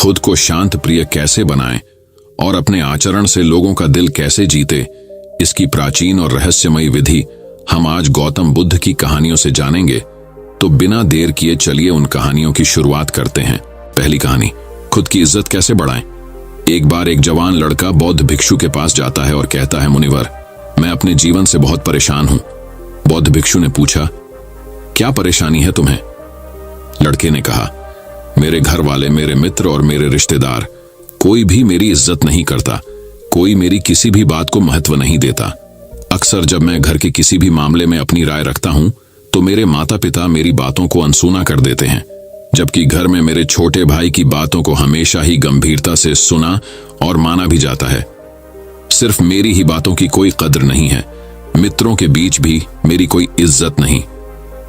खुद को शांत प्रिय कैसे बनाएं और अपने आचरण से लोगों का दिल कैसे जीते, इसकी प्राचीन और रहस्यमयी विधि हम आज गौतम बुद्ध की कहानियों से जानेंगे। तो बिना देर किए चलिए उन कहानियों की शुरुआत करते हैं। पहली कहानी, खुद की इज्जत कैसे बढ़ाएं। एक बार एक जवान लड़का बौद्ध भिक्षु के पास जाता है और कहता है, मुनिवर, मैं अपने जीवन से बहुत परेशान हूं। बौद्ध भिक्षु ने पूछा, क्या परेशानी है तुम्हें? लड़के ने कहा, मेरे घर वाले, मेरे मित्र और मेरे रिश्तेदार कोई भी मेरी इज्जत नहीं करता, कोई मेरी किसी भी बात को महत्व नहीं देता। अक्सर जब मैं घर के किसी भी मामले में अपनी राय रखता हूं तो मेरे माता पिता मेरी बातों को अनसुना कर देते हैं, जबकि घर में मेरे छोटे भाई की बातों को हमेशा ही गंभीरता से सुना और माना भी जाता है। सिर्फ मेरी ही बातों की कोई कद्र नहीं है, मित्रों के बीच भी मेरी कोई इज्जत नहीं।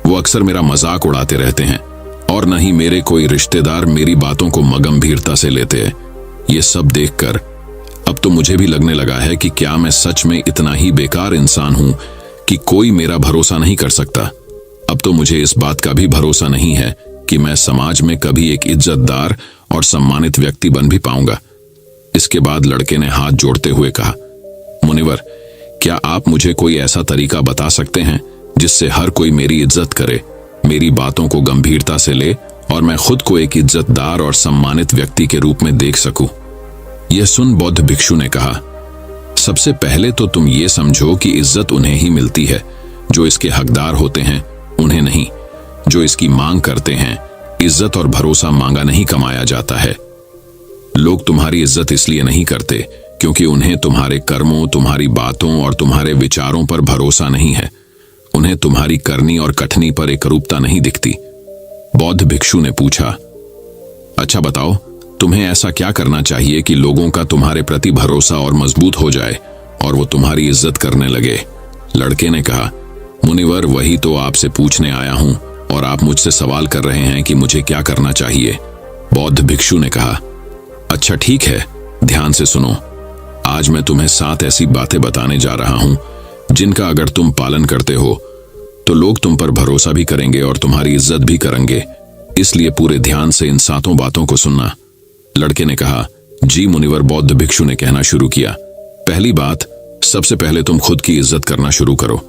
वो अक्सर मेरा मजाक उड़ाते रहते हैं और न ही मेरे कोई रिश्तेदार मेरी बातों को गंभीरता से लेते हैं। ये सब देखकर अब तो मुझे भी लगने लगा है कि क्या मैं सच में इतना ही बेकार इंसान हूं कि कोई मेरा भरोसा नहीं कर सकता। अब तो मुझे इस बात का भी भरोसा नहीं है कि मैं समाज में कभी एक इज्जतदार और सम्मानित व्यक्ति बन भी पाऊंगा। इसके बाद लड़के ने हाथ जोड़ते हुए कहा, मुनिवर, क्या आप मुझे कोई ऐसा तरीका बता सकते हैं जिससे हर कोई मेरी इज्जत करे, मेरी बातों को गंभीरता से ले और मैं खुद को एक इज्जतदार और सम्मानित व्यक्ति के रूप में देख सकूं? यह सुन बौद्ध भिक्षु ने कहा, सबसे पहले तो तुम ये समझो कि इज्जत उन्हें ही मिलती है जो इसके हकदार होते हैं, उन्हें नहीं जो इसकी मांग करते हैं। इज्जत और भरोसा मांगा नहीं कमाया जाता है। लोग तुम्हारी इज्जत इसलिए नहीं करते क्योंकि उन्हें तुम्हारे कर्मों, तुम्हारी बातों और तुम्हारे विचारों पर भरोसा नहीं है। उन्हें तुम्हारी करनी और कथनी पर एकरूपता नहीं दिखती। बौद्ध भिक्षु ने पूछा, अच्छा बताओ, तुम्हें ऐसा क्या करना चाहिए कि लोगों का तुम्हारे प्रति भरोसा और मजबूत हो जाए और वो तुम्हारी इज्जत करने लगे? लड़के ने कहा, मुनिवर, वही तो आपसे पूछने आया हूं और आप मुझसे सवाल कर रहे हैं कि मुझे क्या करना चाहिए। बौद्ध भिक्षु ने कहा, अच्छा ठीक है, ध्यान से सुनो। आज मैं तुम्हें 7 ऐसी बातें बताने जा रहा हूं जिनका अगर तुम पालन करते हो तो लोग तुम पर भरोसा भी करेंगे और तुम्हारी इज्जत भी करेंगे। इसलिए पूरे ध्यान से इन 7 बातों को सुनना। लड़के ने कहा, जी मुनिवर। बौद्ध भिक्षु ने कहना शुरू किया, पहली बात, सबसे पहले तुम खुद की इज्जत करना शुरू करो।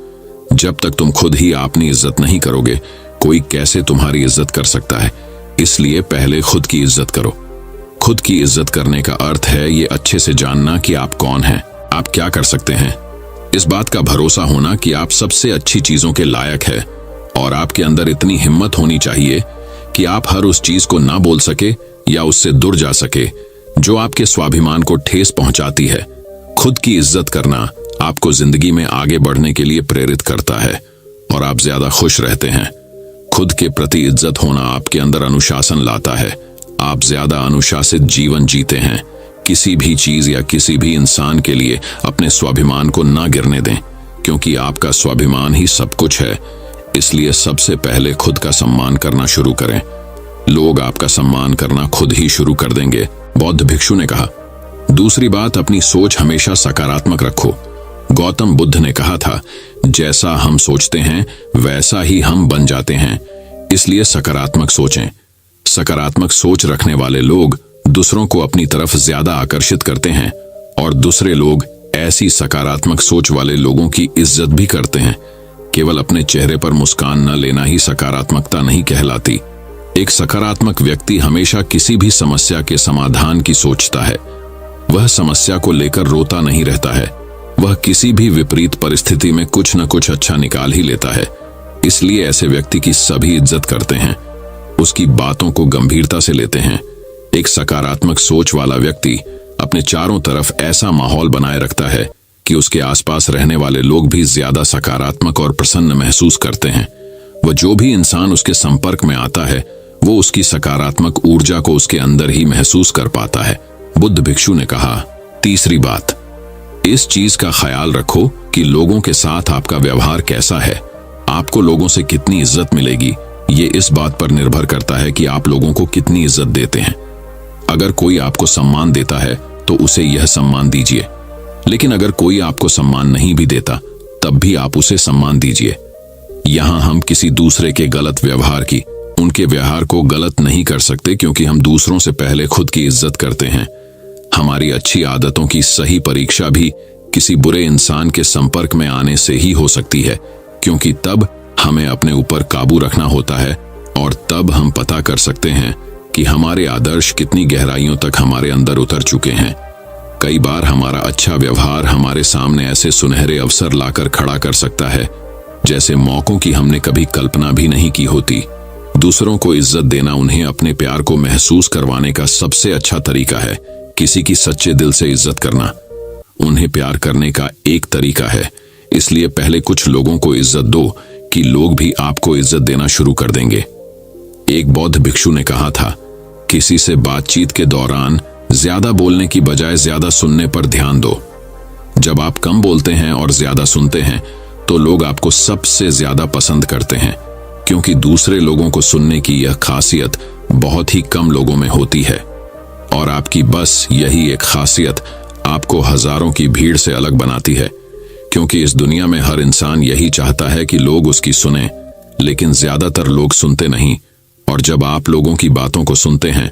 जब तक तुम खुद ही अपनी इज्जत नहीं करोगे, कोई कैसे तुम्हारी इज्जत कर सकता है? इसलिए पहले खुद की इज्जत करो। खुद की इज्जत करने का अर्थ है ये अच्छे से जानना कि आप कौन हैं, आप क्या कर सकते हैं। इस बात का भरोसा होना कि आप सबसे अच्छी चीजों के लायक है और आपके अंदर इतनी हिम्मत होनी चाहिए कि आप हर उस चीज को ना बोल सके या उससे दूर जा सके जो आपके स्वाभिमान को ठेस पहुंचाती है। खुद की इज्जत करना आपको जिंदगी में आगे बढ़ने के लिए प्रेरित करता है और आप ज्यादा खुश रहते हैं। खुद के प्रति इज्जत होना आपके अंदर अनुशासन लाता है। आप ज्यादा अनुशासित जीवन जीते हैं। किसी भी चीज या किसी भी इंसान के लिए अपने स्वाभिमान को ना गिरने दें, क्योंकि आपका स्वाभिमान ही सब कुछ है। इसलिए सबसे पहले खुद का सम्मान करना शुरू करें। लोग आपका सम्मान करना खुद ही शुरू कर देंगे। बौद्ध भिक्षु ने कहा, दूसरी बात, अपनी सोच हमेशा सकारात्मक रखो। गौतम बुद्ध ने कहा था, जैसा हम सोचते हैं वैसा ही हम बन जाते हैं। इसलिए सकारात्मक सोचें। सकारात्मक सोच रखने वाले लोग दूसरों को अपनी तरफ ज्यादा आकर्षित करते हैं और दूसरे लोग ऐसी सकारात्मक सोच वाले लोगों की इज्जत भी करते हैं। केवल अपने चेहरे पर मुस्कान न लेना ही सकारात्मकता नहीं कहलाती। एक सकारात्मक व्यक्ति हमेशा किसी भी समस्या के समाधान की सोचता है। वह समस्या को लेकर रोता नहीं रहता है। वह किसी भी विपरीत परिस्थिति में कुछ न कुछ अच्छा निकाल ही लेता है। इसलिए ऐसे व्यक्ति की सभी इज्जत करते हैं, उसकी बातों को गंभीरता से लेते हैं। एक सकारात्मक सोच वाला व्यक्ति अपने चारों तरफ ऐसा माहौल बनाए रखता है कि उसके आसपास रहने वाले लोग भी ज्यादा सकारात्मक और प्रसन्न महसूस करते हैं। वह जो भी इंसान उसके संपर्क में आता है वो उसकी सकारात्मक ऊर्जा को उसके अंदर ही महसूस कर पाता है। बुद्ध भिक्षु ने कहा, तीसरी बात, इस चीज का ख्याल रखो कि लोगों के साथ आपका व्यवहार कैसा है। आपको लोगों से कितनी इज्जत मिलेगी ये इस बात पर निर्भर करता है कि आप लोगों को कितनी इज्जत देते हैं। अगर कोई आपको सम्मान देता है तो उसे यह सम्मान दीजिए, लेकिन अगर कोई आपको सम्मान नहीं भी देता तब भी आप उसे सम्मान दीजिए। यहां हम किसी दूसरे के गलत व्यवहार की उनके व्यवहार को गलत नहीं कर सकते क्योंकि हम दूसरों से पहले खुद की इज्जत करते हैं। हमारी अच्छी आदतों की सही परीक्षा भी किसी बुरे इंसान के संपर्क में आने से ही हो सकती है, क्योंकि तब हमें अपने ऊपर काबू रखना होता है और तब हम पता कर सकते हैं कि हमारे आदर्श कितनी गहराइयों तक हमारे अंदर उतर चुके हैं। कई बार हमारा अच्छा व्यवहार हमारे सामने ऐसे सुनहरे अवसर लाकर खड़ा कर सकता है जैसे मौकों की हमने कभी कल्पना भी नहीं की होती। दूसरों को इज्जत देना उन्हें अपने प्यार को महसूस करवाने का सबसे अच्छा तरीका है। किसी की सच्चे दिल से इज्जत करना उन्हें प्यार करने का एक तरीका है। इसलिए पहले कुछ लोगों को इज्जत दो कि लोग भी आपको इज्जत देना शुरू कर देंगे। एक बौद्ध भिक्षु ने कहा था, किसी से बातचीत के दौरान ज्यादा बोलने की बजाय ज्यादा सुनने पर ध्यान दो। जब आप कम बोलते हैं और ज्यादा सुनते हैं तो लोग आपको सबसे ज्यादा पसंद करते हैं, क्योंकि दूसरे लोगों को सुनने की यह खासियत बहुत ही कम लोगों में होती है और आपकी बस यही एक खासियत आपको हजारों की भीड़ से अलग बनाती है। क्योंकि इस दुनिया में हर इंसान यही चाहता है कि लोग उसकी सुने, लेकिन ज्यादातर लोग सुनते नहीं। और जब आप लोगों की बातों को सुनते हैं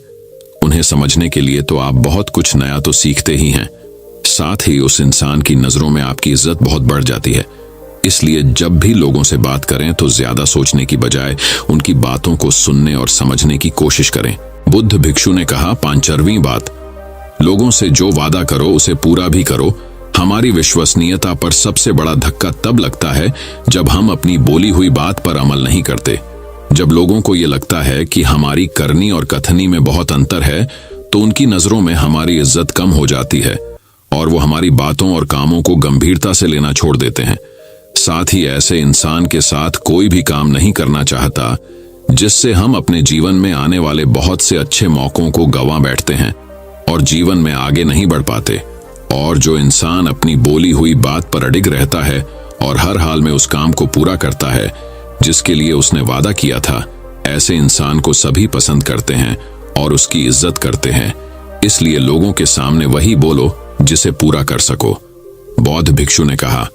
उन्हें समझने के लिए, तो आप बहुत कुछ नया तो सीखते ही हैं, साथ ही उस इंसान की नजरों में आपकी इज्जत बहुत बढ़ जाती है। इसलिए जब भी लोगों से बात करें तो ज्यादा सोचने की बजाय उनकी बातों को सुनने और समझने की कोशिश करें। बुद्ध भिक्षु ने कहा, 5वीं बात, लोगों से जो वादा करो उसे पूरा भी करो। हमारी विश्वसनीयता पर सबसे बड़ा धक्का तब लगता है जब हम अपनी बोली हुई बात पर अमल नहीं करते। जब लोगों को यह लगता है कि हमारी करनी और कथनी में बहुत अंतर है, तो उनकी नजरों में हमारी इज्जत कम हो जाती है और वो हमारी बातों और कामों को गंभीरता से लेना छोड़ देते हैं। साथ ही ऐसे इंसान के साथ कोई भी काम नहीं करना चाहता जिससे हम अपने जीवन में आने वाले बहुत से अच्छे मौकों को गंवा बैठते हैं और जीवन में आगे नहीं बढ़ पाते। और जो इंसान अपनी बोली हुई बात पर अडिग रहता है और हर हाल में उस काम को पूरा करता है जिसके लिए उसने वादा किया था, ऐसे इंसान को सभी पसंद करते हैं और उसकी इज्जत करते हैं। इसलिए लोगों के सामने वही बोलो जिसे पूरा कर सको। बौद्ध भिक्षु ने कहा,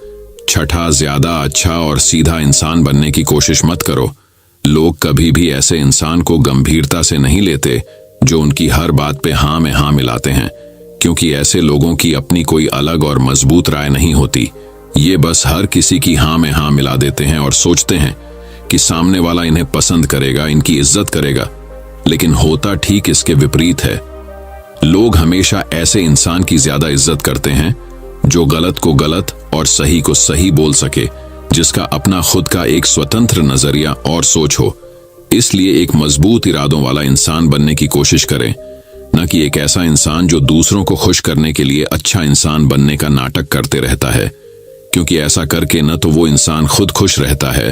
6, ज्यादा अच्छा और सीधा इंसान बनने की कोशिश मत करो। लोग कभी भी ऐसे इंसान को गंभीरता से नहीं लेते जो उनकी हर बात पे हाँ में हाँ मिलाते हैं, क्योंकि ऐसे लोगों की अपनी कोई अलग और मजबूत राय नहीं होती। ये बस हर किसी की हाँ में हाँ मिला देते हैं और सोचते हैं कि सामने वाला इन्हें पसंद करेगा, इनकी इज्जत करेगा, लेकिन होता ठीक इसके विपरीत है। लोग हमेशा ऐसे इंसान की ज्यादा इज्जत करते हैं जो गलत को गलत और सही को सही बोल सके, जिसका अपना खुद का एक स्वतंत्र नजरिया और सोच हो। इसलिए एक मजबूत इरादों वाला इंसान बनने की कोशिश करें, न कि एक ऐसा इंसान जो दूसरों को खुश करने के लिए अच्छा इंसान बनने का नाटक करते रहता है, क्योंकि ऐसा करके न तो वो इंसान खुद खुश रहता है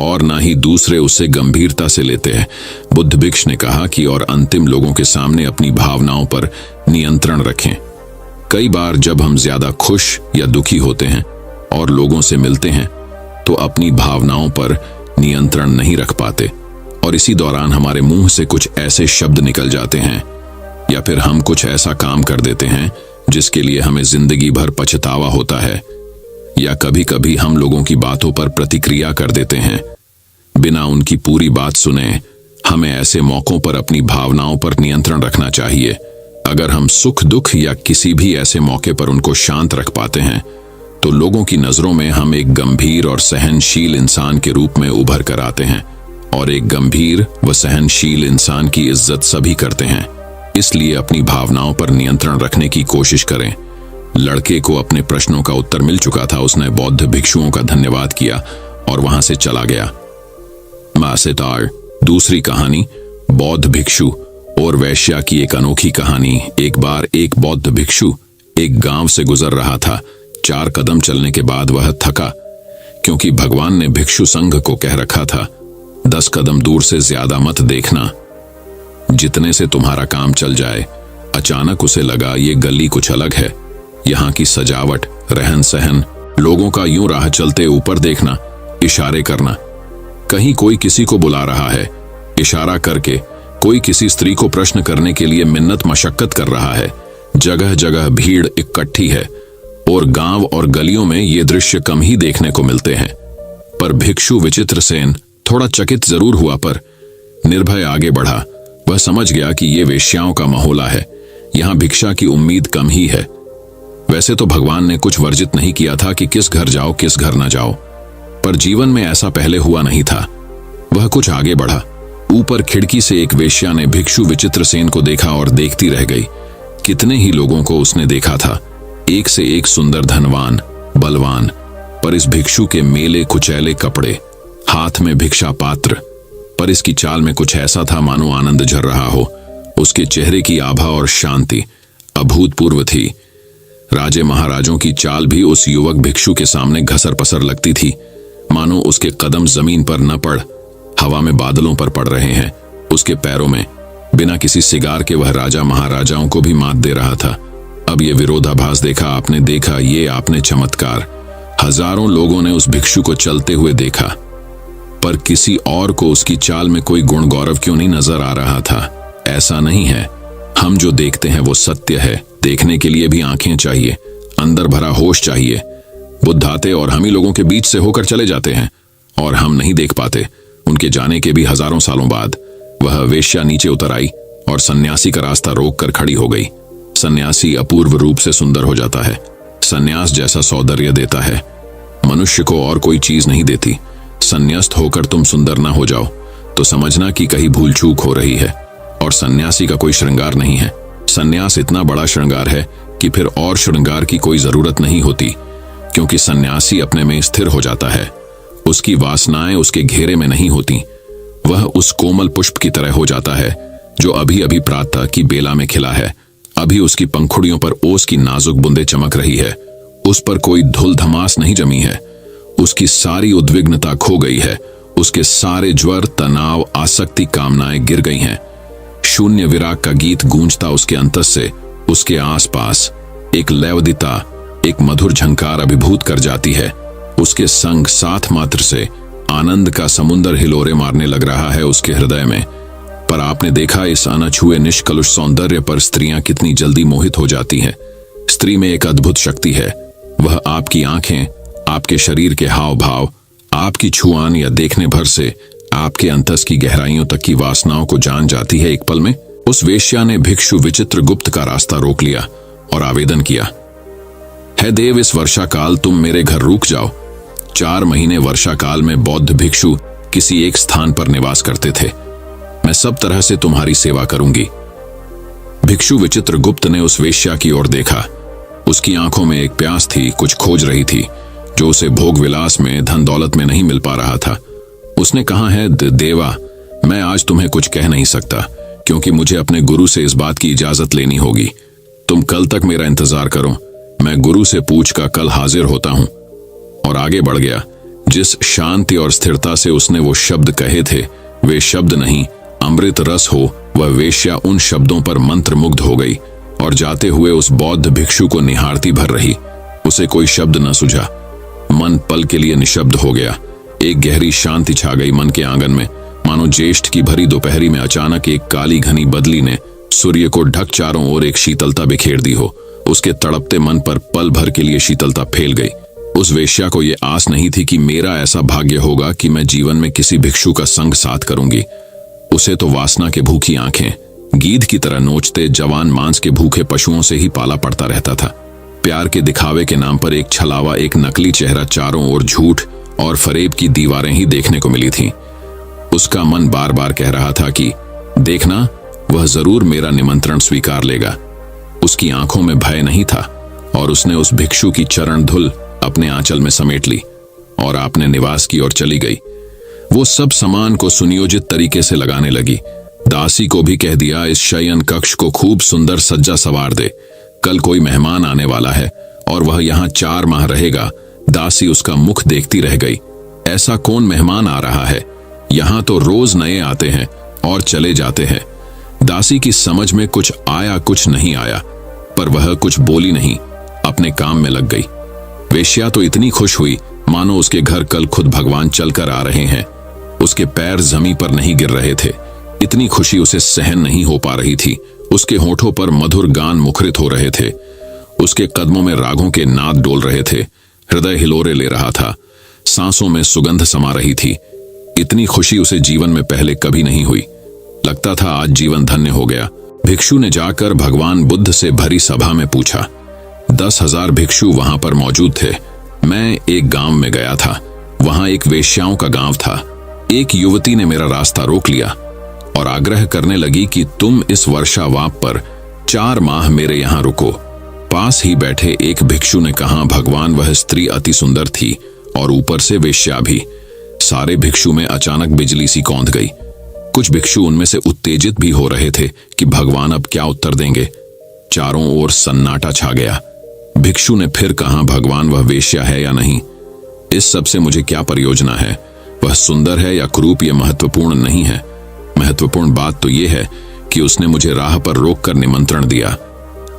और ना ही दूसरे उसे गंभीरता से लेते हैं। बुद्ध भिक्षु ने कहा कि और अंतिम, लोगों के सामने अपनी भावनाओं पर नियंत्रण रखें। कई बार जब हम ज्यादा खुश या दुखी होते हैं और लोगों से मिलते हैं तो अपनी भावनाओं पर नियंत्रण नहीं रख पाते और इसी दौरान हमारे मुंह से कुछ ऐसे शब्द निकल जाते हैं या फिर हम कुछ ऐसा काम कर देते हैं जिसके लिए हमें जिंदगी भर पछतावा होता है, या कभी कभी हम लोगों की बातों पर प्रतिक्रिया कर देते हैं बिना उनकी पूरी बात सुने। हमें ऐसे मौकों पर अपनी भावनाओं पर नियंत्रण रखना चाहिए। अगर हम सुख दुख या किसी भी ऐसे मौके पर उनको शांत रख पाते हैं तो लोगों की नजरों में हम एक गंभीर और सहनशील इंसान के रूप में उभर कर आते हैं, और एक गंभीर व सहनशील इंसान की इज्जत सभी करते हैं। इसलिए अपनी भावनाओं पर नियंत्रण रखने की कोशिश करें। लड़के को अपने प्रश्नों का उत्तर मिल चुका था। उसने बौद्ध भिक्षुओं का धन्यवाद किया और वहां से चला गया। मासेतार। दूसरी कहानी, बौद्ध भिक्षु और वैश्या की एक अनोखी कहानी। एक बार एक बौद्ध भिक्षु एक गांव से गुजर रहा था। 4 कदम चलने के बाद वह थका, क्योंकि भगवान ने भिक्षु संघ को कह रखा था, 10 कदम दूर से ज्यादा मत देखना, जितने से तुम्हारा काम चल जाए। अचानक उसे लगा ये गली कुछ अलग है। यहाँ की सजावट, रहन सहन, लोगों का यूं राह चलते ऊपर देखना, इशारे करना, कहीं कोई किसी को बुला रहा है, इशारा करके कोई किसी स्त्री को प्रश्न करने के लिए मिन्नत मशक्कत कर रहा है। जगह जगह भीड़ इकट्ठी है और गांव और गलियों में ये दृश्य कम ही देखने को मिलते हैं। पर भिक्षु विचित्रसेन थोड़ा चकित जरूर हुआ, पर निर्भय आगे बढ़ा। वह समझ गया कि ये वेश्याओं का महोला है, यहाँ भिक्षा की उम्मीद कम ही है। वैसे तो भगवान ने कुछ वर्जित नहीं किया था कि किस घर जाओ किस घर न जाओ, पर जीवन में ऐसा पहले हुआ नहीं था। वह कुछ आगे बढ़ा। ऊपर खिड़की से एक वेश्या ने भिक्षु विचित्रसेन को देखा और देखती रह गई। कितने ही लोगों को उसने देखा था, एक से एक सुंदर, धनवान, बलवान, पर इस भिक्षु के मेले कुचैले कपड़े, हाथ में भिक्षा पात्र, पर इसकी चाल में कुछ ऐसा था मानो आनंद झर रहा हो। उसके चेहरे की आभा और शांति अभूतपूर्व थी। राजे महाराजों की चाल भी उस युवक भिक्षु के सामने घसर पसर लगती थी, मानो उसके कदम जमीन पर न पड़ हवा में बादलों पर पड़ रहे हैं। उसके पैरों में बिना किसी सिगार के वह राजा महाराजाओं को भी मात दे रहा था। अब ये विरोधाभास देखा, ये आपने चमत्कार। हजारों लोगों ने उस भिक्षु को चलते हुए देखा, पर किसी और को उसकी चाल में कोई गुण गौरव क्यों नहीं नजर आ रहा था? ऐसा नहीं है, हम जो देखते हैं वो सत्य है। देखने के लिए भी आंखें चाहिए, अंदर भरा होश चाहिए। बुद्ध आते और हम ही लोगों के बीच से होकर चले जाते हैं और हम नहीं देख पाते। उनके जाने के भी हजारों सालों बाद वह वेश्या नीचे उतर आई और सन्यासी का रास्ता रोककर खड़ी हो गई। सन्यासी अपूर्व रूप से सुंदर हो जाता है। सन्यास जैसा सौंदर्य देता है, मनुष्य को और कोई चीज नहीं देती। सन्यास्त होकर तुम सुंदर ना हो जाओ तो समझना कि कहीं भूल चूक हो रही है। और सन्यासी का कोई श्रृंगार नहीं है। सन्यास इतना बड़ा श्रृंगार है कि फिर और श्रृंगार की कोई जरूरत नहीं होती, क्योंकि सन्यासी अपने में स्थिर हो जाता है। उसकी वासनाएं उसके घेरे में नहीं होती। वह उस कोमल पुष्प की तरह हो जाता है जो अभी अभी प्रातः की बेला में खिला है। अभी उसकी पंखुड़ियों पर ओस की नाजुक बूंदें चमक रही है। उस पर कोई धूल धमास नहीं जमी है। उसकी सारी उद्विग्नता खो गई है। उसके सारे ज्वर, तनाव, आसक्ति, कामनाएं गिर गई हैं। शून्य विराग का गीत गूंजता उसके अंतस से उसके आसपास एक लयवदिता, एक मधुर झंकार अभिभूत कर जाती है। उसके संग साथ मात्र से आनंद का समुंदर हिलोरे मारने लग रहा है उसके हृदय में। पर आपने देखा इस अनछुए निष्कलुष सौंदर्य पर स्त्रियां कितनी जल्दी मोहित हो जाती हैं। स्त्री में एक अद्भुत शक्ति है। वह आपकी आंखें, आपके शरीर के हाव भाव, आपकी छुआन या देखने भर से आपके अंतस की गहराइयों तक की वासनाओं को जान जाती है एक पल में। उस वेश्या ने भिक्षु विचित्रगुप्त का रास्ता रोक लिया और आवेदन किया, हे देव, इस वर्षा काल तुम मेरे घर रुक जाओ। 4 महीने वर्षा काल में बौद्ध भिक्षु किसी एक स्थान पर निवास करते थे। मैं सब तरह से तुम्हारी सेवा करूंगी। भिक्षु विचित्रगुप्त ने उस वेश्या की ओर देखा। उसकी आंखों में एक प्यास थी, कुछ खोज रही थी जो उसे भोग विलास में, धन दौलत में नहीं मिल पा रहा था। उसने कहा, है देवा, मैं आज तुम्हें कुछ कह नहीं सकता, क्योंकि मुझे अपने गुरु से इस बात की इजाजत लेनी होगी। तुम कल तक मेरा इंतजार करो, मैं गुरु से पूछ कर कल हाजिर होता हूं। और आगे बढ़ गया। जिस शांति और स्थिरता से उसने वो शब्द कहे थे, वे शब्द नहीं, अमृत रस हो। वह वेश्या उन शब्दों पर मंत्रमुग्ध हो गई और जाते हुए उस बौद्ध भिक्षु को निहारती भर रही। उसे कोई शब्द न सूझा। मन पल के लिए निशब्द हो गया। एक गहरी शांति छा गई मन के आंगन में, मानो ज्येष्ठ की भरी दोपहरी में अचानक एक काली घनी बदली ने सूर्य को ढक चारों ओर एक शीतलता बिखेर दी हो। उसके तड़पते मन पर पल भर के लिए शीतलता फैल गई। उस वेश्या को यह आस नहीं थी कि मेरा ऐसा भाग्य होगा कि मैं जीवन में किसी भिक्षु का संग साथ करूंगी। उसे तो वासना के भूखी आंखें गीध की तरह नोचते जवान मांस के भूखे पशुओं से ही पाला पड़ता रहता था। प्यार के दिखावे के नाम पर एक छलावा, एक नकली चेहरा, चारों ओर झूठ और फरेब की दीवारें ही देखने को मिली थीं। उसका मन बार बार कह रहा था कि देखना, वह जरूर मेरा निमंत्रण स्वीकार लेगा। उसकी आंखों में भय नहीं था और उसने उस भिक्षु की चरण धुल अपने आंचल में समेट ली और अपने निवास की ओर चली गई। वो सब सामान को सुनियोजित तरीके से लगाने लगी। दासी को भी कह दिया, इस शयन कक्ष को खूब सुंदर सज्जा सवार दे, कल कोई मेहमान आने वाला है और वह यहाँ 4 माह रहेगा। दासी उसका मुख देखती रह गई। ऐसा कौन मेहमान आ रहा है? यहाँ तो रोज नए आते हैं और चले जाते हैं। दासी की समझ में कुछ आया, कुछ नहीं आया, पर वह कुछ बोली नहीं, अपने काम में लग गई। वेश्या तो इतनी खुश हुई मानो उसके घर कल खुद भगवान चलकर आ रहे हैं। उसके पैर जमीन पर नहीं गिर रहे थे। इतनी खुशी उसे सहन नहीं हो पा रही थी। उसके होठों पर मधुर गान मुखरित हो रहे थे। उसके कदमों में रागों के नाद डोल रहे थे। हृदय हिलोरे ले रहा था। सांसों में सुगंध समा रही थी। इतनी खुशी उसे जीवन में पहले कभी नहीं हुई। लगता था आज जीवन धन्य हो गया। भिक्षु ने जाकर भगवान बुद्ध से भरी सभा में पूछा। 10,000 भिक्षु वहां पर मौजूद थे। मैं एक गांव में गया था। वहां एक वेश्याओं का गांव था। एक युवती ने मेरा रास्ता रोक लिया और आग्रह करने लगी कि तुम इस वर्षावाप पर 4 माह मेरे यहां रुको। पास ही बैठे एक भिक्षु ने कहा, भगवान वह स्त्री अति सुंदर थी और ऊपर से वेश्या भी। सारे भिक्षु में अचानक बिजली सी कौंध गई। कुछ भिक्षु उनमें से उत्तेजित भी हो रहे थे कि भगवान अब क्या उत्तर देंगे। चारों ओर सन्नाटा छा गया। भिक्षु ने फिर कहा, भगवान वह वेश्या है या नहीं, इस सब से मुझे क्या प्रयोजना है। वह सुंदर है या कुरूप यह महत्वपूर्ण नहीं है। महत्वपूर्ण बात तो यह है कि उसने मुझे राह पर रोककर निमंत्रण दिया।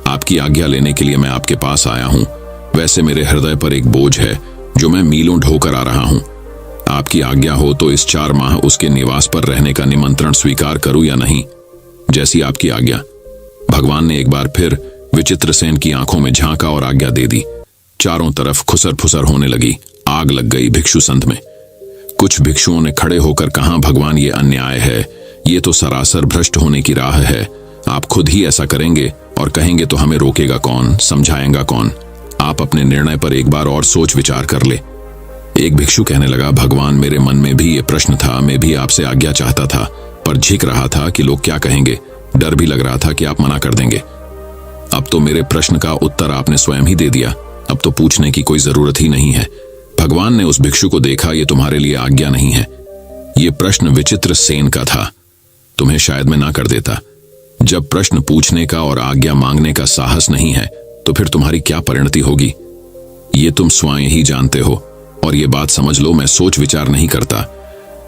आपकी आज्ञा लेने के लिए मैं आपके पास आया हूं। वैसे मेरे हृदय पर एक बोझ है जो मैं मीलों ढोकर आ रहा हूं। आपकी आज्ञा हो तो इस 4 माह उसके निवास पर रहने का निमंत्रण स्वीकार करूं या नहीं। जैसी आपकी आज्ञा। भगवान ने एक बार फिर विचित्रसेन की आंखों में झांका और आज्ञा दे दी। चारों तरफ खुसर फुसर होने लगी। आग लग गई भिक्षु संत में। कुछ भिक्षुओं ने खड़े होकर कहा, भगवान ये अन्याय है, ये तो सरासर भ्रष्ट होने की राह है। आप खुद ही ऐसा करेंगे और कहेंगे तो हमें रोकेगा कौन, समझाएगा कौन। आप अपने निर्णय पर एक बार और सोच विचार कर ले। एक भिक्षु कहने लगा, भगवान मेरे मन में भी ये प्रश्न था। मैं भी आपसे आज्ञा चाहता था पर झिक रहा था कि लोग क्या कहेंगे। डर भी लग रहा था कि आप मना कर देंगे। अब तो मेरे प्रश्न का उत्तर आपने स्वयं ही दे दिया। अब तो पूछने की कोई जरूरत ही नहीं है। भगवान ने उस भिक्षु को देखा, ये तुम्हारे लिए आज्ञा नहीं है। ये प्रश्न विचित्रसेन का था। तुम्हें शायद मैं ना कर देता। जब प्रश्न पूछने का और आज्ञा मांगने का साहस नहीं है तो फिर तुम्हारी क्या परिणति होगी, ये तुम स्वयं ही जानते हो। और ये बात समझ लो, मैं सोच विचार नहीं करता।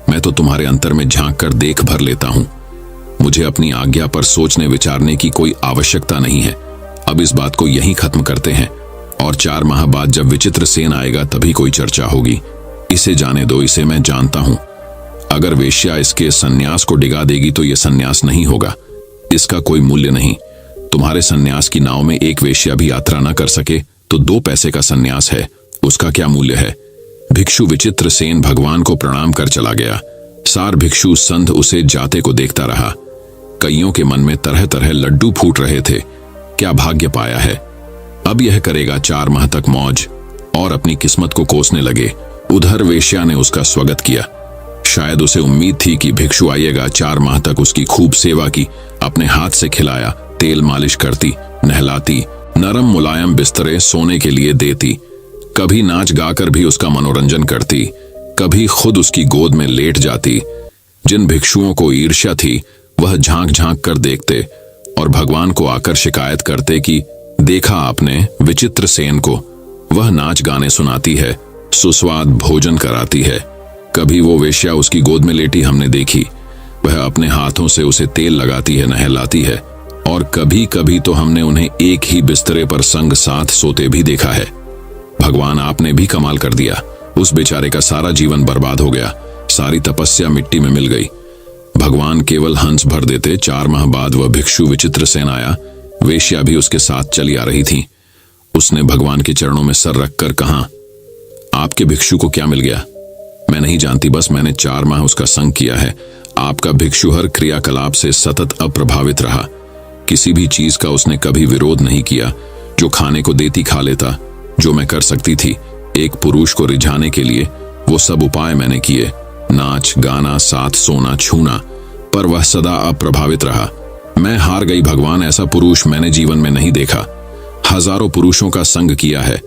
मैं तो तुम्हारे अंतर में झांक कर देख भर लेता हूं। मुझे अपनी आज्ञा पर सोचने विचारने की कोई आवश्यकता नहीं है। अब इस बात को यहीं खत्म करते हैं और 4 माह बाद जब विचित्रसेन आएगा तभी कोई चर्चा होगी। इसे जाने दो, इसे मैं जानता हूं। अगर वेश्या इसके सन्यास को डिगा देगी तो यह सन्यास नहीं होगा। इसका कोई मूल्य नहीं। तुम्हारे सन्यास की नाव में एक वेश्या भी यात्रा न कर सके तो 2 पैसे का सन्यास है, उसका क्या मूल्य है। भिक्षु विचित्रसेन भगवान को प्रणाम कर चला गया। सार भिक्षु संत उसे जाते को देखता रहा। कईयों के मन में तरह तरह लड्डू फूट रहे थे। क्या भाग्य पाया है, अब यह करेगा 4 माह तक मौज और अपनी किस्मत को कोसने लगे। उधर वेश्या ने उसका स्वागत किया। शायद उसे उम्मीद थी कि भिक्षु आएगा। 4 माह तक उसकी खूब सेवा की, अपने हाथ से खिलाया, तेल मालिश करती, नहलाती, नरम मुलायम बिस्तरे सोने के लिए देती, कभी नाच गाकर भी उसका मनोरंजन करती, कभी खुद उसकी गोद में लेट जाती। जिन भिक्षुओं को ईर्ष्या थी वह झांक झांक कर देखते और भगवान को आकर शिकायत करते कि देखा आपने विचित्रसेन को, वह नाच गाने सुनाती है, सुस्वाद भोजन कराती है। कभी वो वेश्या उसकी गोद में लेटी हमने देखी, वह अपने हाथों से उसे तेल लगाती है, नहलाती है। और कभी कभी तो हमने उन्हें एक ही बिस्तरे पर संग साथ सोते भी देखा है। भगवान आपने भी कमाल कर दिया। उस बेचारे का सारा जीवन बर्बाद हो गया, सारी तपस्या मिट्टी में मिल गई। भगवान केवल हंस भर देते। 4 माह बाद वह भिक्षु विचित्रसेन आया। वेश्या भी उसके साथ चली आ रही थी। उसने भगवान के चरणों में सर रखकर कहा, आपके भिक्षु को क्या मिल गया? मैं नहीं जानती, बस मैंने 4 माह उसका संग किया है। आपका भिक्षु हर क्रियाकलाप से सतत अप्रभावित रहा। किसी भी चीज का उसने कभी विरोध नहीं किया। जो खाने को देती खा लेता। जो मैं कर सकती थी एक पुरुष को रिझाने के लिए, वो सब उपाय मैंने किए, नाच गाना, साथ सोना, छूना, पर वह सदा अप्रभावित रहा। मैं हार गई भगवान, ऐसा पुरुष मैंने जीवन में नहीं देखा। हजारों पुरुषों का संग किया है,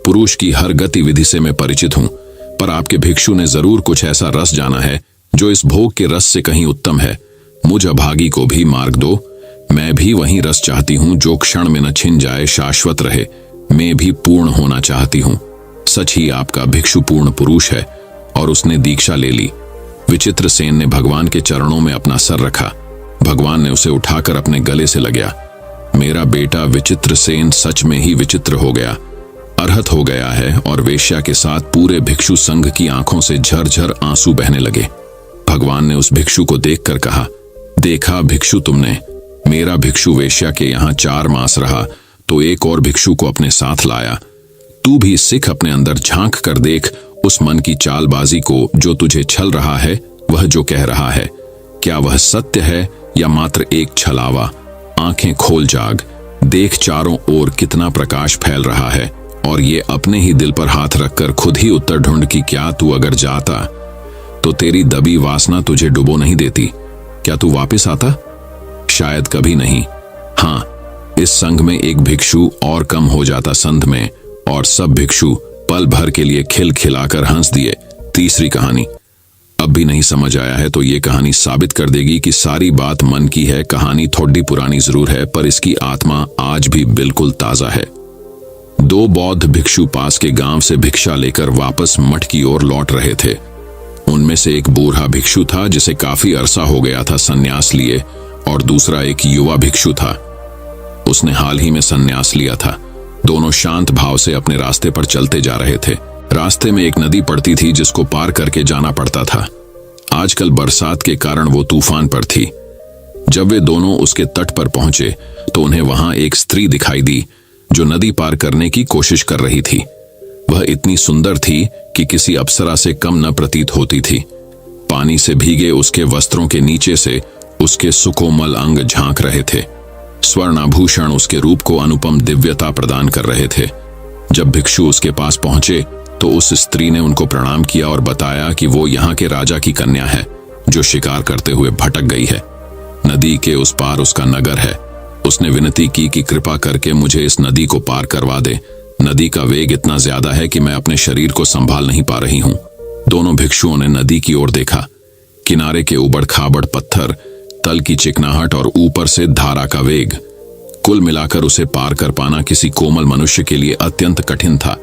पुरुष की हर गतिविधि से मैं परिचित हूं, पर आपके भिक्षु ने जरूर कुछ ऐसा रस जाना है जो इस भोग के रस से कहीं उत्तम है। मुझ अभागी को भी मार्ग दो। मैं भी वही रस चाहती हूं जो क्षण में न छिन जाए, शाश्वत रहे। मैं भी पूर्ण होना चाहती हूं। सच ही आपका भिक्षु पूर्ण पुरुष है। और उसने दीक्षा ले ली। विचित्रसेन ने भगवान के चरणों में अपना सर रखा। भगवान ने उसे उठाकर अपने गले से लगाया। मेरा बेटा विचित्रसेन सच में ही विचित्र हो गया, अर्हत हो गया है। और वेश्या के साथ पूरे भिक्षु संघ की आंखों से झरझर आंसू बहने लगे। भगवान ने उस भिक्षु को देखकर कहा, देखा भिक्षु, तुमने मेरा भिक्षु वेश्या के यहाँ 4 मास रहा तो एक और भिक्षु को अपने साथ लाया। तू भी सिख, अपने अंदर झांक कर देख उस मन की चालबाजी को जो तुझे छल रहा है वह जो कह रहा है, क्या वह सत्य है या मात्र एक छलावा? आंखें खोल जाग, देख चारों ओर कितना प्रकाश फैल रहा है, और ये अपने ही दिल पर हाथ रखकर खुद ही उत्तर ढूंढ कि क्या तू अगर जाता तो तेरी दबी वासना तुझे डुबो नहीं देती? क्या तू वापस आता? शायद कभी नहीं। हाँ, इस संघ में एक भिक्षु और कम हो जाता संध में, और सब भिक्षु पल भर के लिए खिलखिलाकर हंस दिए। तीसरी कहानी। अब भी नहीं समझ आया है तो ये कहानी साबित कर देगी कि सारी बात मन की है। कहानी थोड़ी पुरानी जरूर है, पर इसकी आत्मा आज भी बिल्कुल ताजा है। दो बौद्ध भिक्षु पास के गांव से भिक्षा लेकर वापस मठ की ओर लौट रहे थे। उनमें से एक बूढ़ा भिक्षु था जिसे काफी अरसा हो गया था संन्यास लिए, और दूसरा एक युवा भिक्षु था, उसने हाल ही में संन्यास लिया था। दोनों शांत भाव से अपने रास्ते पर चलते जा रहे थे। रास्ते में एक नदी पड़ती थी जिसको पार करके जाना पड़ता था। आजकल बरसात के कारण वो तूफान पर थी। जब वे दोनों उसके तट पर पहुंचे तो उन्हें वहां एक स्त्री दिखाई दी जो नदी पार करने की कोशिश कर रही थी। वह इतनी सुंदर थी कि किसी अप्सरा से कम न प्रतीत होती थी। पानी से भीगे उसके वस्त्रों के नीचे से उसके सुकोमल अंग झांक रहे थे। स्वर्णाभूषण उसके रूप को अनुपम दिव्यता प्रदान कर रहे थे। जब भिक्षु उसके पास पहुंचे तो उस स्त्री ने उनको प्रणाम किया और बताया कि वो यहाँ के राजा की कन्या है जो शिकार करते हुए भटक गई है। नदी के उस पार उसका नगर है। उसने विनती की कि कृपा करके मुझे इस नदी को पार करवा दे। नदी का वेग इतना ज्यादा है कि मैं अपने शरीर को संभाल नहीं पा रही हूँ। दोनों भिक्षुओं ने नदी की ओर देखा। किनारे के उबड़ खाबड़ पत्थर, तल की चिकनाहट और ऊपर से धारा का वेग, कुल मिलाकर उसे पार कर पाना किसी कोमल मनुष्य के लिए अत्यंत कठिन था।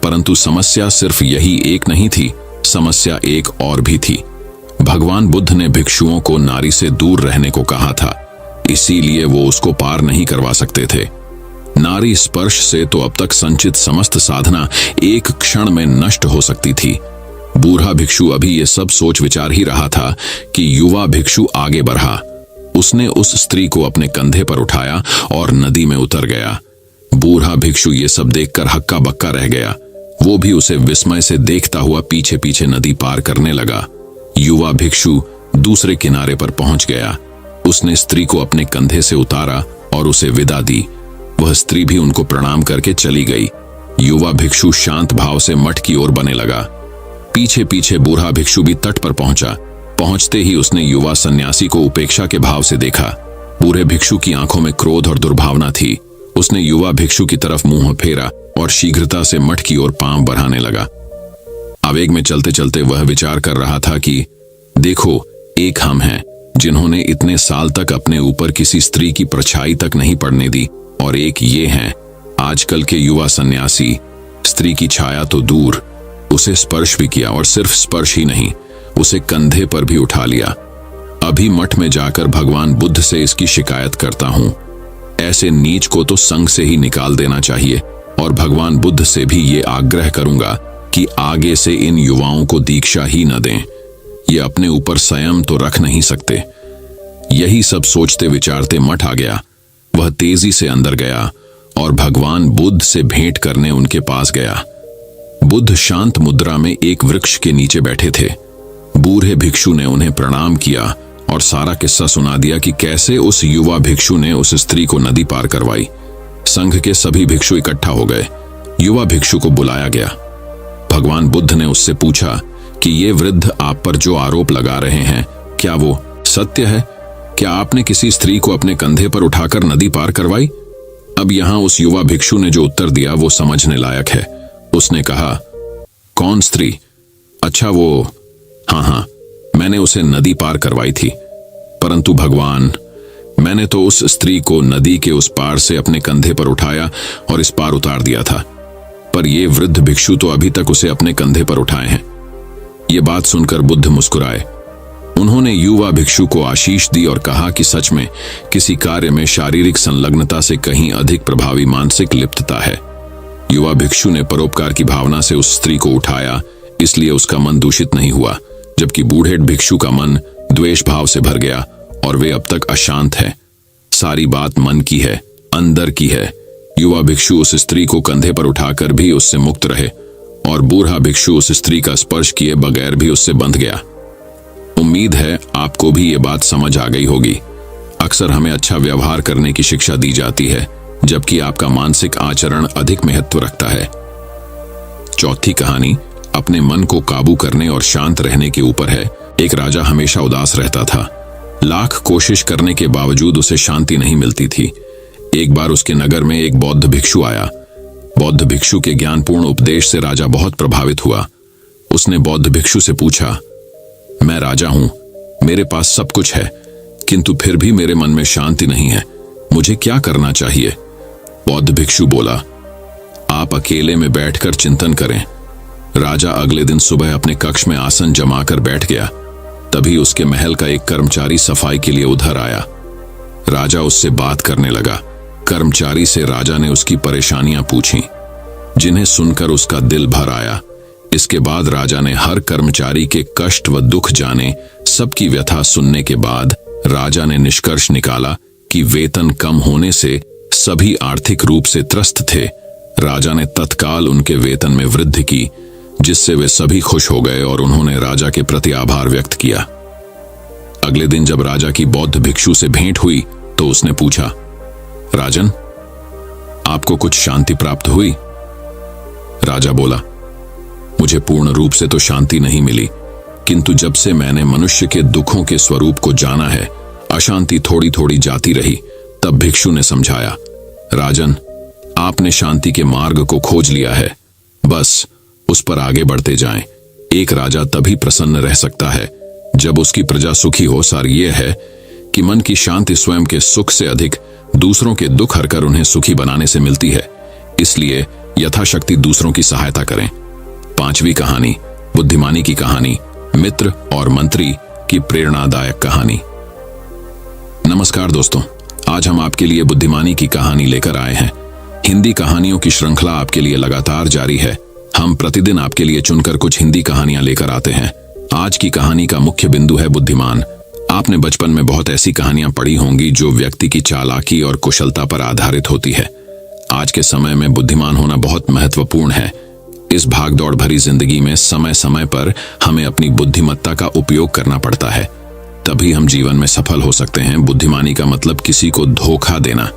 परंतु समस्या सिर्फ यही एक नहीं थी, समस्या एक और भी थी। भगवान बुद्ध ने भिक्षुओं को नारी से दूर रहने को कहा था, इसीलिए वो उसको पार नहीं करवा सकते थे। नारी स्पर्श से तो अब तक संचित समस्त साधना एक क्षण में नष्ट हो सकती थी। बूढ़ा भिक्षु अभी ये सब सोच विचार ही रहा था कि युवा भिक्षु आगे बढ़ा। उसने उस स्त्री को अपने कंधे पर उठाया और नदी में उतर गया। बूढ़ा भिक्षु ये सब देखकर हक्का बक्का रह गया। वो भी उसे विस्मय से देखता हुआ पीछे पीछे नदी पार करने लगा। युवा भिक्षु दूसरे किनारे पर पहुंच गया। उसने स्त्री को अपने कंधे से उतारा और उसे विदा दी। वह स्त्री भी उनको प्रणाम करके चली गई। युवा भिक्षु शांत भाव से मठ की ओर बने लगा। पीछे पीछे बूढ़ा भिक्षु भी तट पर पहुंचा। पहुंचते ही उसने युवा सन्यासी को उपेक्षा के भाव से देखा। बूढ़े भिक्षु की आंखों में क्रोध और दुर्भावना थी। उसने युवा भिक्षु की तरफ मुंह फेरा और शीघ्रता से मठ की ओर पांव बढ़ाने लगा। आवेग में चलते चलते वह विचार कर रहा था कि देखो, एक हम हैं जिन्होंने इतने साल तक अपने ऊपर किसी स्त्री की परछाई तक नहीं पड़ने दी, और एक ये हैं आजकल के युवा सन्यासी। स्त्री की छाया तो दूर, उसे स्पर्श भी किया, और सिर्फ स्पर्श ही नहीं, उसे कंधे पर भी उठा लिया। अभी मठ में जाकर भगवान बुद्ध से इसकी शिकायत करता हूं। ऐसे नीच को तो संघ से ही निकाल देना चाहिए, और भगवान बुद्ध से भी ये आग्रह करूंगा कि आगे से इन युवाओं को दीक्षा ही न दें। ये अपने ऊपर संयम तो रख नहीं सकते। यही सब सोचते विचारते मठ आ गया। वह तेजी से अंदर गया और भगवान बुद्ध से भेंट करने उनके पास गया। बुद्ध शांत मुद्रा में एक वृक्ष के नीचे बैठे थे। बूढ़े भिक्षु ने उन्हें प्रणाम किया और सारा किस्सा सुना दिया कि कैसे उस युवा भिक्षु ने उस स्त्री को नदी पार करवाई। संघ के सभी भिक्षु इकट्ठा हो गए। युवा भिक्षु को बुलाया गया। भगवान बुद्ध ने उससे पूछा कि ये वृद्ध आप पर जो आरोप लगा रहे हैं, क्या वो सत्य है? क्या आपने किसी स्त्री को अपने कंधे पर उठाकर नदी पार करवाई? अब यहां उस युवा भिक्षु ने जो उत्तर दिया वो समझने लायक है। उसने कहा, कौन स्त्री? अच्छा, वो हाँ, मैंने उसे नदी पार करवाई थी। परंतु भगवान, मैंने तो उस स्त्री को नदी के उस पार से अपने कंधे पर उठाया और इस पार उतार दिया था, पर ये वृद्ध भिक्षु तो अभी तक उसे अपने कंधे पर उठाए हैं। ये बात सुनकर बुद्ध मुस्कुराए। उन्होंने युवा भिक्षु को आशीष दी और कहा कि सच में किसी कार्य में शारीरिक संलग्नता से कहीं अधिक प्रभावी मानसिक लिप्तता है। युवा भिक्षु ने परोपकार की भावना से उस स्त्री को उठाया, इसलिए उसका मन दूषित नहीं हुआ, जबकि बूढ़े भिक्षु का मन द्वेष भाव से भर गया और वे अब तक अशांत है। सारी बात मन की है, अंदर की है। युवा भिक्षु उस स्त्री को कंधे पर उठाकर भी उससे मुक्त रहे और बूढ़ा भिक्षु उस स्त्री का स्पर्श किए बगैर भी उससे बंध गया। उम्मीद है आपको भी ये बात समझ आ गई होगी। अक्सर हमें अच्छा व्यवहार करने की शिक्षा दी जाती है, जबकि आपका मानसिक आचरण अधिक महत्व रखता है। चौथी कहानी अपने मन को काबू करने और शांत रहने के ऊपर है। एक राजा हमेशा उदास रहता था। लाख कोशिश करने के बावजूद उसे शांति नहीं मिलती थी। एक बार उसके नगर में एक बौद्ध भिक्षु आया। बौद्ध भिक्षु के ज्ञानपूर्ण उपदेश से राजा बहुत प्रभावित हुआ। उसने बौद्ध भिक्षु से पूछा, मैं राजा हूं, मेरे पास सब कुछ है, किंतु फिर भी मेरे मन में शांति नहीं है, मुझे क्या करना चाहिए? बौद्ध भिक्षु बोला, आप अकेले में बैठकर चिंतन करें। राजा अगले दिन सुबह अपने कक्ष में आसन जमाकर बैठ गया। तभी उसके महल का एक कर्मचारी सफाई के लिए उधर आया। राजा उससे बात करने लगा। कर्मचारी से राजा ने उसकी परेशानियां पूछी, जिन्हें सुनकर उसका दिल भर आया। इसके बाद राजा ने हर कर्मचारी के कष्ट व दुख जाने। सबकी व्यथा सुनने के बाद राजा ने निष्कर्ष निकाला कि वेतन कम होने से सभी आर्थिक रूप से त्रस्त थे। राजा ने तत्काल उनके वेतन में वृद्धि की, जिससे वे सभी खुश हो गए और उन्होंने राजा के प्रति आभार व्यक्त किया। अगले दिन जब राजा की बौद्ध भिक्षु से भेंट हुई तो उसने पूछा, राजन, आपको कुछ शांति प्राप्त हुई? राजा बोला, मुझे पूर्ण रूप से तो शांति नहीं मिली, किंतु जब से मैंने मनुष्य के दुखों के स्वरूप को जाना है, अशांति थोड़ी थोड़ी जाती रही। तब भिक्षु ने समझाया, राजन, आपने शांति के मार्ग को खोज लिया है, बस उस पर आगे बढ़ते जाएं। एक राजा तभी प्रसन्न रह सकता है जब उसकी प्रजा सुखी हो। सार यह है कि मन की शांति स्वयं के सुख से अधिक दूसरों के दुख हरकर उन्हें सुखी बनाने से मिलती है। इसलिए यथाशक्ति दूसरों की सहायता करें। पांचवी कहानी बुद्धिमानी की कहानी, मित्र और मंत्री की प्रेरणादायक कहानी। नमस्कार दोस्तों, आज हम आपके लिए बुद्धिमानी की कहानी लेकर आए हैं। हिंदी कहानियों की श्रृंखला आपके लिए लगातार जारी है। हम प्रतिदिन आपके लिए चुनकर कुछ हिंदी कहानियां लेकर आते हैं। आज की कहानी का मुख्य बिंदु है बुद्धिमान। आपने बचपन में बहुत ऐसी कहानियां पढ़ी होंगी जो व्यक्ति की चालाकी और कुशलता पर आधारित होती है। आज के समय में बुद्धिमान होना बहुत महत्वपूर्ण है। इस भागदौड़ भरी जिंदगी में समय समय पर हमें अपनी बुद्धिमत्ता का उपयोग करना पड़ता है, तभी हम जीवन में सफल हो सकते हैं। बुद्धिमानी का मतलब किसी को धोखा देना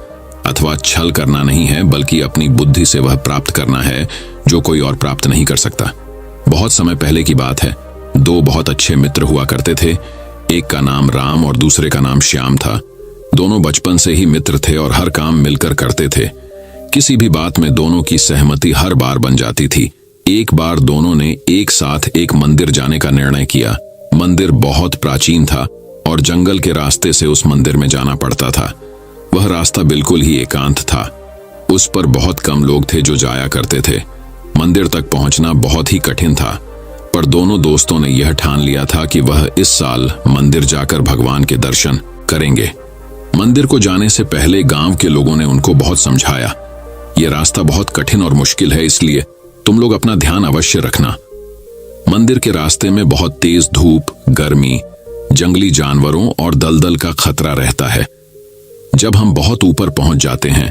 अथवा छल करना नहीं है, बल्कि अपनी बुद्धि से वह प्राप्त करना है जो कोई और प्राप्त नहीं कर सकता। बहुत समय पहले की बात है। दो बहुत अच्छे मित्र हुआ करते थे। एक का नाम राम और दूसरे का नाम श्याम था। दोनों बचपन से ही मित्र थे और हर काम मिलकर करते थे। किसी भी बात में दोनों की सहमति हर बार बन जाती थी। एक बार दोनों ने एक साथ एक मंदिर जाने का निर्णय किया। मंदिर बहुत प्राचीन था और जंगल के रास्ते से उस मंदिर में जाना पड़ता था। वह रास्ता बिल्कुल ही एकांत था। उस पर बहुत कम लोग थे जो जाया करते थे। मंदिर तक पहुंचना बहुत ही कठिन था, पर दोनों दोस्तों ने यह ठान लिया था कि वह इस साल मंदिर जाकर भगवान के दर्शन करेंगे। मंदिर को जाने से पहले गांव के लोगों ने उनको बहुत समझाया, यह रास्ता बहुत कठिन और मुश्किल है, इसलिए तुम लोग अपना ध्यान अवश्य रखना। मंदिर के रास्ते में बहुत तेज धूप, गर्मी, जंगली जानवरों और दलदल का खतरा रहता है। जब हम बहुत ऊपर पहुंच जाते हैं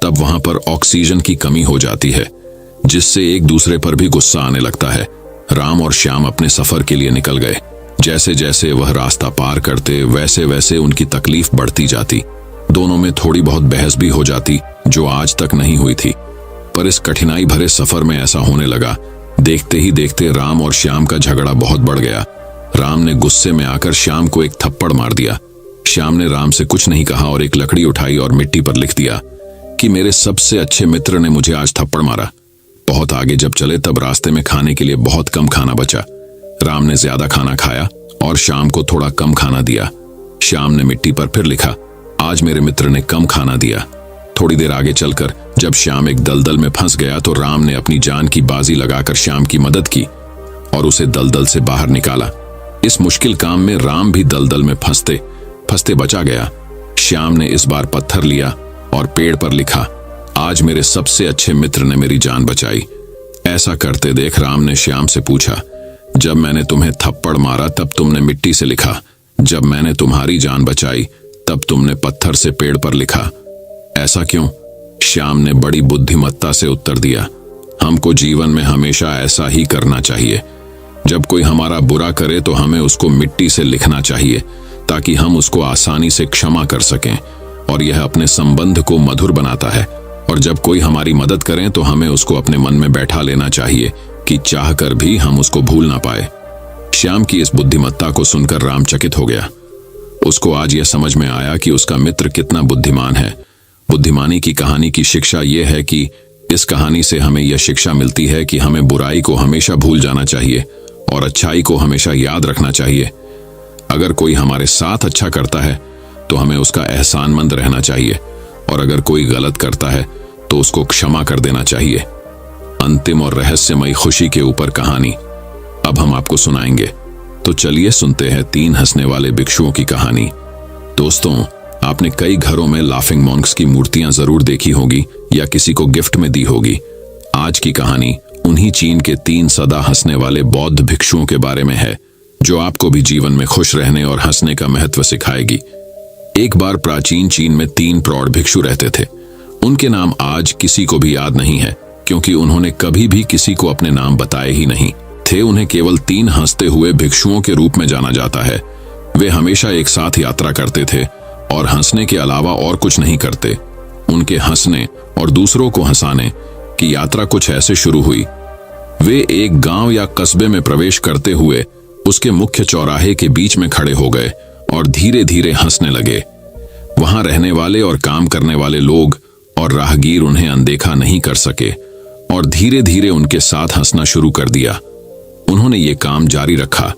तब वहां पर ऑक्सीजन की कमी हो जाती है, जिससे एक दूसरे पर भी गुस्सा आने लगता है। राम और श्याम अपने सफर के लिए निकल गए। जैसे जैसे वह रास्ता पार करते वैसे वैसे उनकी तकलीफ बढ़ती जाती। दोनों में थोड़ी बहुत बहस भी हो जाती, जो आज तक नहीं हुई थी। पर इस कठिनाई भरे सफर में ऐसा होने लगा। देखते ही देखते राम और श्याम का झगड़ा बहुत बढ़ गया। राम ने गुस्से में आकर श्याम को एक थप्पड़ मार दिया। श्याम ने राम से कुछ नहीं कहा और एक लकड़ी उठाई और मिट्टी पर लिख दिया कि मेरे सबसे अच्छे मित्र ने मुझे आज थप्पड़ मारा। बहुत आगे जब चले तब रास्ते में खाने के लिए बहुत कम खाना बचा। राम ने ज्यादा खाना खाया और श्याम को थोड़ा कम खाना दिया। श्याम ने मिट्टी पर फिर लिखा, आज मेरे मित्र ने कम खाना दिया। थोड़ी देर आगे चलकर जब श्याम एक दलदल में फंस गया तो राम ने अपनी जान की बाजी लगाकर श्याम की मदद की और उसे दलदल से बाहर निकाला। इस मुश्किल काम में राम भी दलदल में फंसते फंसते बचा गया। श्याम ने इस बार पत्थर लिया और पेड़ पर लिखा, आज मेरे सबसे अच्छे मित्र ने मेरी जान बचाई। ऐसा करते देख राम ने श्याम से पूछा, जब मैंने तुम्हें थप्पड़ मारा तब तुमने मिट्टी से लिखा, जब मैंने तुम्हारी जान बचाई तब तुमने पत्थर से पेड़ पर लिखा, ऐसा क्यों? श्याम ने बड़ी बुद्धिमत्ता से उत्तर दिया, हमको जीवन में हमेशा ऐसा ही करना चाहिए। जब कोई हमारा बुरा करे तो हमें उसको मिट्टी से लिखना चाहिए ताकि हम उसको आसानी से क्षमा कर सकें, और यह अपने संबंध को मधुर बनाता है। और जब कोई हमारी मदद करे तो हमें उसको अपने मन में बैठा लेना चाहिए कि चाहकर भी हम उसको भूल ना पाए। श्याम की इस बुद्धिमत्ता को सुनकर राम चकित हो गया। उसको आज यह समझ में आया कि उसका मित्र कितना बुद्धिमान है। बुद्धिमानी की कहानी की शिक्षा यह है कि इस कहानी से हमें यह शिक्षा मिलती है कि हमें बुराई को हमेशा भूल जाना चाहिए और अच्छाई को हमेशा याद रखना चाहिए। अगर कोई हमारे साथ अच्छा करता है तो हमें उसका एहसानमंद रहना चाहिए, और अगर कोई गलत करता है तो उसको क्षमा कर देना चाहिए। अंतिम और रहस्यमयी खुशी के ऊपर कहानी अब हम आपको सुनाएंगे, तो चलिए सुनते हैं 3 हंसने वाले भिक्षुओं की कहानी। दोस्तों, आपने कई घरों में लाफिंग मॉन्क्स की मूर्तियां जरूर देखी होगी या किसी को गिफ्ट में दी होगी। आज की कहानी उन्हीं चीन के 3 सदा हंसने वाले बौद्ध भिक्षुओं के बारे में है, जो आपको भी जीवन में खुश रहने और हंसने का महत्व सिखाएगी। एक बार प्राचीन चीन में 3 प्रौढ़ भिक्षु रहते थे। उनके नाम आज किसी को भी याद नहीं है, क्योंकि उन्होंने कभी भी किसी को अपने नाम बताए ही नहीं थे। उन्हें केवल 3 हंसते हुए भिक्षुओं के रूप में जाना जाता है। वे हमेशा एक साथ यात्रा करते थे और हंसने के अलावा और कुछ नहीं करते। उनके हंसने और दूसरों को हंसाने की यात्रा कुछ ऐसे शुरू हुई। वे एक गांव या कस्बे में प्रवेश करते हुए उसके मुख्य चौराहे के बीच में खड़े हो गए और धीरे धीरे हंसने लगे। वहां रहने वाले और काम करने वाले लोग और राहगीर उन्हें अनदेखा नहीं कर सके और धीरे धीरे उनके साथ हंसना शुरू कर दिया। उन्होंने ये काम जारी रखा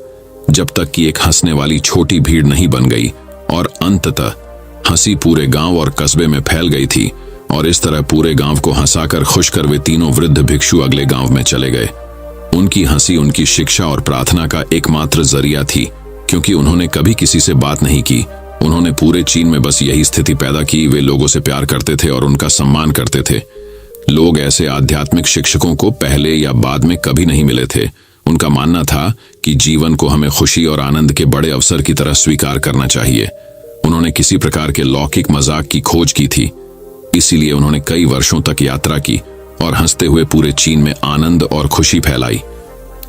जब तक कि एक हंसने वाली छोटी भीड़ नहीं बन गई और अंततः हंसी पूरे गांव और कस्बे में फैल गई थी। और इस तरह पूरे गांव को हंसाकर खुश कर वे तीनों वृद्ध भिक्षु अगले गांव में चले गए। उनकी हंसी उनकी शिक्षा और प्रार्थना का एकमात्र जरिया थी, क्योंकि उन्होंने कभी किसी से बात नहीं की। उन्होंने पूरे चीन में बस यही स्थिति पैदा की। वे लोगों से प्यार करते थे और उनका सम्मान करते थे। लोग ऐसे आध्यात्मिक शिक्षकों को पहले या बाद में कभी नहीं मिले थे। उनका मानना था कि जीवन को हमें खुशी और आनंद के बड़े अवसर की तरह स्वीकार करना चाहिए। उन्होंने किसी प्रकार के लौकिक मजाक की खोज की थी, इसीलिए उन्होंने कई वर्षों तक यात्रा की और हंसते हुए पूरे चीन में आनंद और खुशी फैलाई।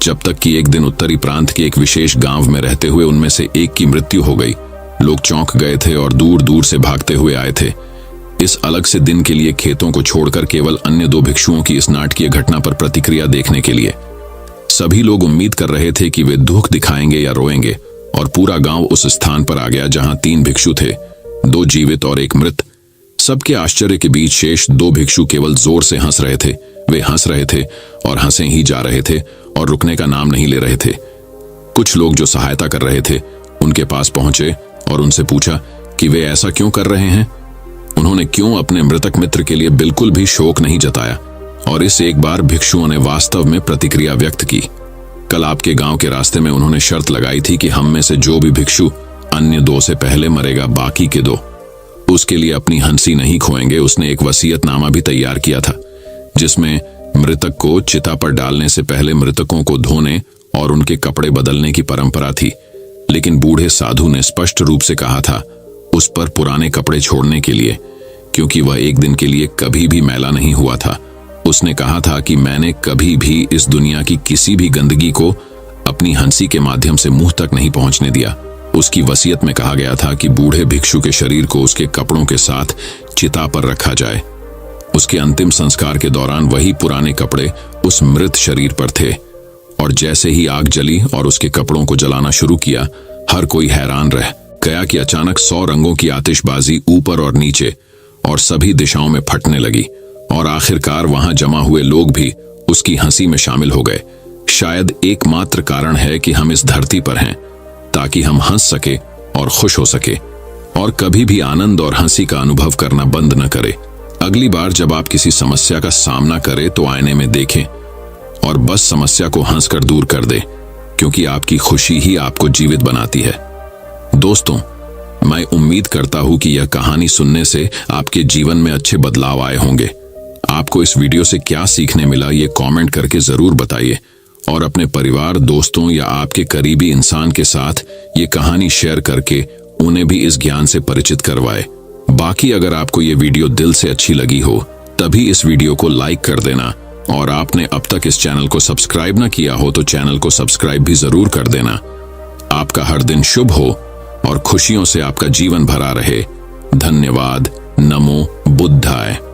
जब तक कि एक दिन उत्तरी प्रांत के एक विशेष गांव में रहते हुए उनमें से एक की मृत्यु हो गई। लोग चौंक गए थे और दूर दूर से भागते हुए आए थे इस अलग से दिन के लिए, खेतों को छोड़कर केवल अन्य 2 भिक्षुओं की इस नाटकीय घटना पर प्रतिक्रिया देखने के लिए। सभी लोग उम्मीद कर रहे थे कि वे दुख दिखाएंगे या रोएंगे, और पूरा गांव उस स्थान पर आ गया जहां 3 भिक्षु थे, 2 जीवित और 1 मृत। सबके आश्चर्य के बीच शेष 2 भिक्षु केवल जोर से हंस रहे थे। वे हंस रहे थे और हंसे ही जा रहे थे और रुकने का नाम नहीं ले रहे थे। कुछ लोग जो सहायता कर रहे थे उनके पास पहुंचे और उनसे पूछा कि वे ऐसा क्यों कर रहे हैं। उन्होंने क्यों अपने मृतक मित्र के लिए बिल्कुल भी शोक नहीं जताया। और इस एक बार भिक्षुओं ने वास्तव में प्रतिक्रिया व्यक्त की। कल आपके गांव के रास्ते में उन्होंने शर्त लगाई थी कि हम में से जो भी भिक्षु अन्य 2 से पहले मरेगा, बाकी के 2 उसके लिए अपनी हंसी नहीं खोएंगे। उसने एक वसीयतनामा भी तैयार किया था, जिसमें मृतक को चिता पर डालने से पहले मृतकों को धोने और उनके कपड़े बदलने की परंपरा थी। लेकिन बूढ़े साधु ने स्पष्ट रूप से कहा था उस पर पुराने कपड़े छोड़ने के लिए, क्योंकि वह एक दिन के लिए कभी भी मैला नहीं हुआ था। उसने कहा था कि मैंने कभी भी इस दुनिया की किसी भी गंदगी को अपनी हंसी के माध्यम से मुंह तक नहीं पहुंचने दिया। उसकी वसीयत में कहा गया था कि बूढ़े भिक्षु के शरीर को उसके कपड़ों के साथ चिता पर रखा जाए। उसके अंतिम संस्कार के दौरान वही पुराने कपड़े उस मृत शरीर पर थे, और जैसे ही आग जली और उसके कपड़ों को जलाना शुरू किया, हर कोई हैरान रह गया कि अचानक 100 रंगों की आतिशबाजी ऊपर और नीचे और सभी दिशाओं में फटने लगी, और आखिरकार वहां जमा हुए लोग भी उसकी हंसी में शामिल हो गए। शायद एकमात्र कारण है कि हम इस धरती पर हैं, ताकि हम हंस सके और खुश हो सके, और कभी भी आनंद और हंसी का अनुभव करना बंद न करें। अगली बार जब आप किसी समस्या का सामना करें तो आईने में देखें और बस समस्या को हंसकर दूर कर दें, क्योंकि आपकी खुशी ही आपको जीवित बनाती है। दोस्तों, मैं उम्मीद करता हूं कि यह कहानी सुनने से आपके जीवन में अच्छे बदलाव आए होंगे। आपको इस वीडियो से क्या सीखने मिला, ये कमेंट करके जरूर बताइए, और अपने परिवार, दोस्तों या आपके करीबी इंसान के साथ ये कहानी शेयर करके उन्हें भी इस ज्ञान से परिचित करवाए। बाकी अगर आपको ये वीडियो दिल से अच्छी लगी हो, तभी इस वीडियो को लाइक कर देना और आपने अब तक इस चैनल को सब्सक्राइब न किया हो तो चैनल को सब्सक्राइब भी जरूर कर देना। आपका हर दिन शुभ हो और खुशियों से आपका जीवन भरा रहे। धन्यवाद। नमो बुद्धाय।